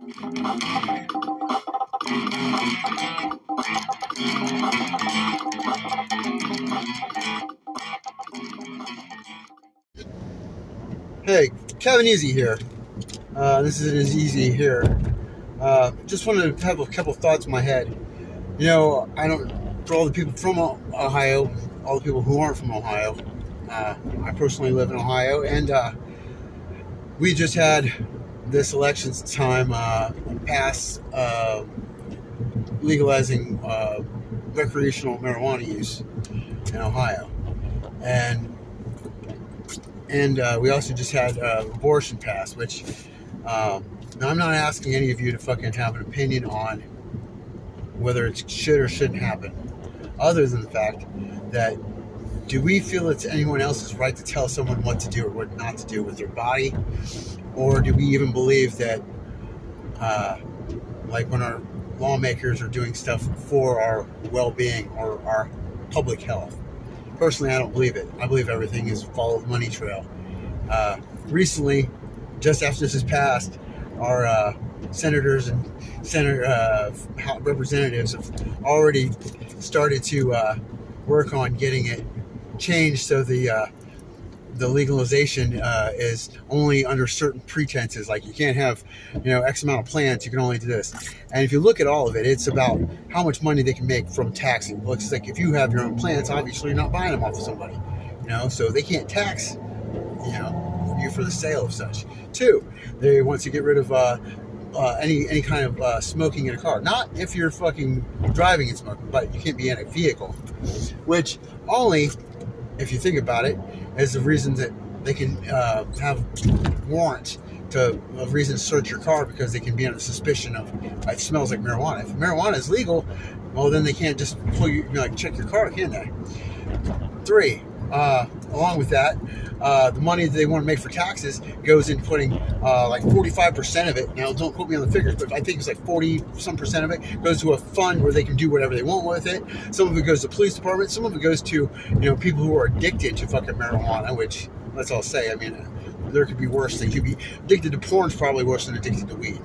Hey, Kevin Easy here. This is Easy here. Just wanted to have a couple thoughts in my head. I don't, for all the people from Ohio, all the people who aren't from Ohio, I personally live in Ohio, and we just had this election time pass legalizing recreational marijuana use in Ohio. And we also just had abortion pass, which now I'm not asking any of you to fucking have an opinion on whether it should or shouldn't happen, other than the fact that do we feel it's anyone else's right to tell someone what to do or what not to do with their body, or do we even believe that like when our lawmakers are doing stuff for our well-being or our public health? Personally, I don't believe it. I believe everything is follow the money trail. Recently, just after this is passed, our senators and representatives have already started to work on getting it changed so the legalization is only under certain pretenses. Like you can't have, X amount of plants. You can only do this. And if you look at all of it, it's about how much money they can make from taxing. Well, it's like if you have your own plants, obviously you're not buying them off of somebody, so they can't tax, you for the sale of such. Two, they want to get rid of any kind of smoking in a car. Not if you're fucking driving and smoking, but you can't be in a vehicle, which only, if you think about it, is the reason that they can have warrants to a reason to search your car, because they can be under suspicion of it smells like marijuana. If marijuana is legal, well, then they can't just pull you, check your car, can they? Three, along with that, the money that they want to make for taxes goes in putting like 45% of it. Now, don't quote me on the figures, but I think it's like 40% of it goes to a fund where they can do whatever they want with it. Some of it goes to police departments. Some of it goes to, people who are addicted to fucking marijuana, which, let's all say, there could be worse things. You'd be addicted to porn is probably worse than addicted to weed.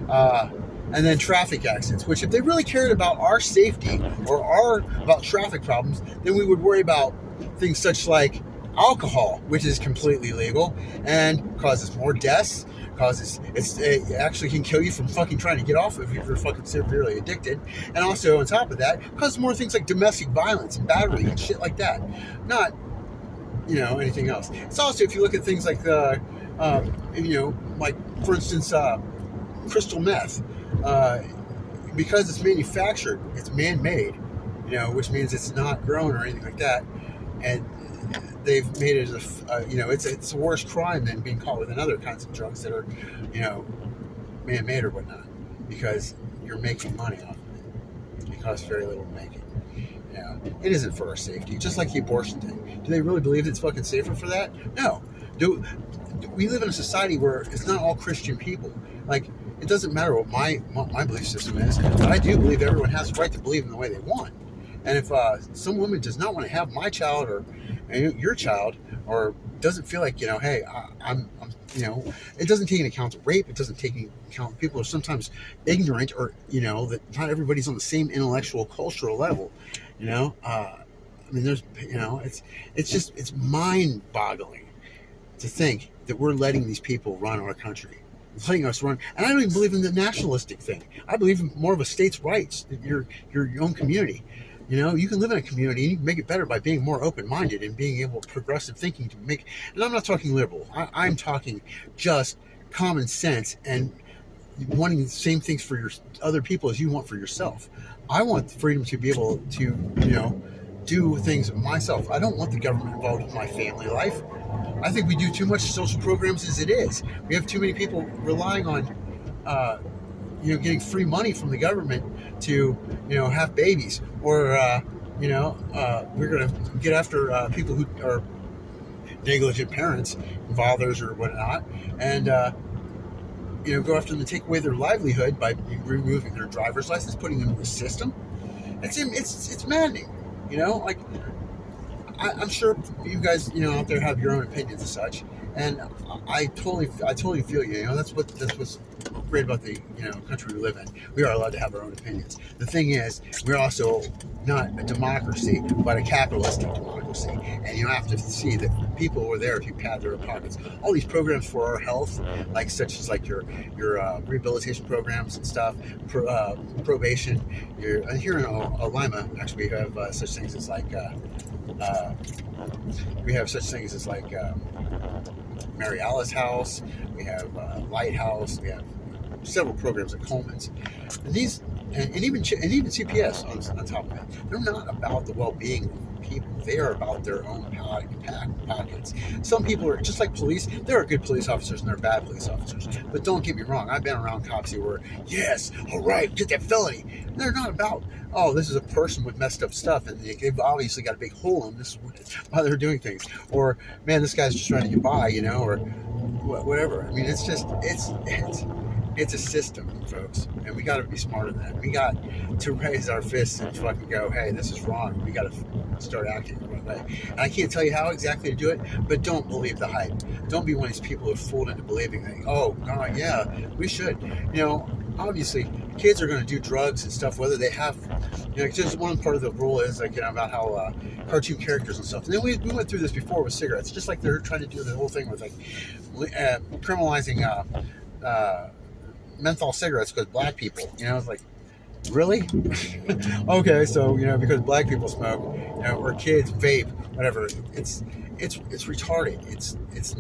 And then traffic accidents, which if they really cared about our safety or about traffic problems, then we would worry about things such like alcohol, which is completely legal and causes more deaths, it actually can kill you from fucking trying to get off if you're fucking severely addicted. And also on top of that, causes more things like domestic violence and battery and shit like that. Not, anything else. It's also, if you look at things like like for instance, crystal meth, because it's manufactured, it's man-made, which means it's not grown or anything like that, and they've made it it's a worse crime than being caught with other kinds of drugs that are, man-made or whatnot, because you're making money off of it. It costs very little to make it. It isn't for our safety, just like the abortion thing. Do they really believe it's fucking safer for that? No. We live in a society where it's not all Christian people. Like, it doesn't matter what my belief system is, but I do believe everyone has the right to believe in the way they want. And if some woman does not want to have my child or your child, or doesn't feel like, hey, I'm it doesn't take into account rape. It doesn't take into account people are sometimes ignorant, or, that not everybody's on the same intellectual, cultural level, there's, it's mind-boggling to think that we're letting these people run our country, letting us run. And I don't even believe in the nationalistic thing. I believe in more of a states' rights, your own community. You can live in a community and you can make it better by being more open-minded and being able to progressive thinking to make. And I'm not talking liberal. I'm talking just common sense and wanting the same things for your other people as you want for yourself. I want the freedom to be able to, do things myself. I don't want the government involved with my family life. I think we do too much social programs as it is. We have too many people relying on, getting free money from the government to, have babies, or, we're going to get after people who are negligent parents, fathers or whatnot, and, go after them and take away their livelihood by removing their driver's license, putting them in the system. It's maddening, I'm sure you guys, out there have your own opinions and such, And I totally feel you. You know, that's what's great about the country we live in. We are allowed to have our own opinions. The thing is, we're also not a democracy, but a capitalistic democracy. And you have to see that people were there to pad their pockets. All these programs for our health, like such as like your rehabilitation programs and stuff, probation. Here in Lima, actually, we have such things as like Mary Alice House. We have Lighthouse. We have several programs at Coleman's, and these, and even CPS on top of it. They're not about the well-being of people. They are about their own pockets. Some people are just like police. There are good police officers and there are bad police officers. But don't get me wrong. I've been around cops who were, yes, all right, get that felony. They're not about, oh, this is a person with messed up stuff, and they've obviously got a big hole in this while they're doing things. Or, man, this guy's just trying to get by, or whatever. I mean, it's a system, folks, and we got to be smarter than that. We got to raise our fists and fucking go, hey, this is wrong. We got to start acting the right way. And I can't tell you how exactly to do it, but don't believe the hype. Don't be one of these people who are fooled into believing that, oh, God, yeah, we should. Obviously, kids are going to do drugs and stuff, whether they have, just one part of the rule is like, about how cartoon characters and stuff. And then we went through this before with cigarettes, just like they're trying to do the whole thing with like criminalizing menthol cigarettes because black people, it's like, really? Okay, so because black people smoke, or kids vape, whatever. It's retarded. It's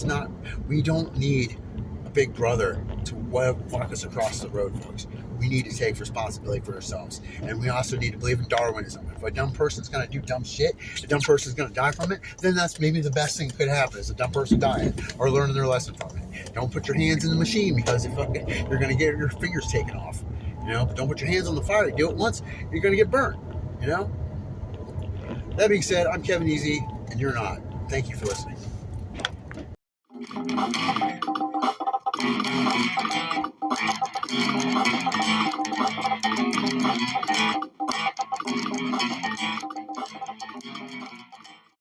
not. We don't need a big brother to walk us across the road, folks. We need to take responsibility for ourselves, and we also need to believe in Darwinism. If a dumb person's going to do dumb shit, a dumb person's going to die from it, then that's maybe the best thing that could happen is a dumb person dying or learning their lesson from it. Don't put your hands in the machine because you're going to get your fingers taken off. But don't put your hands on the fire. You do it once, you're going to get burnt. That being said, I'm Kevin Ezee, and you're not. Thank you for listening.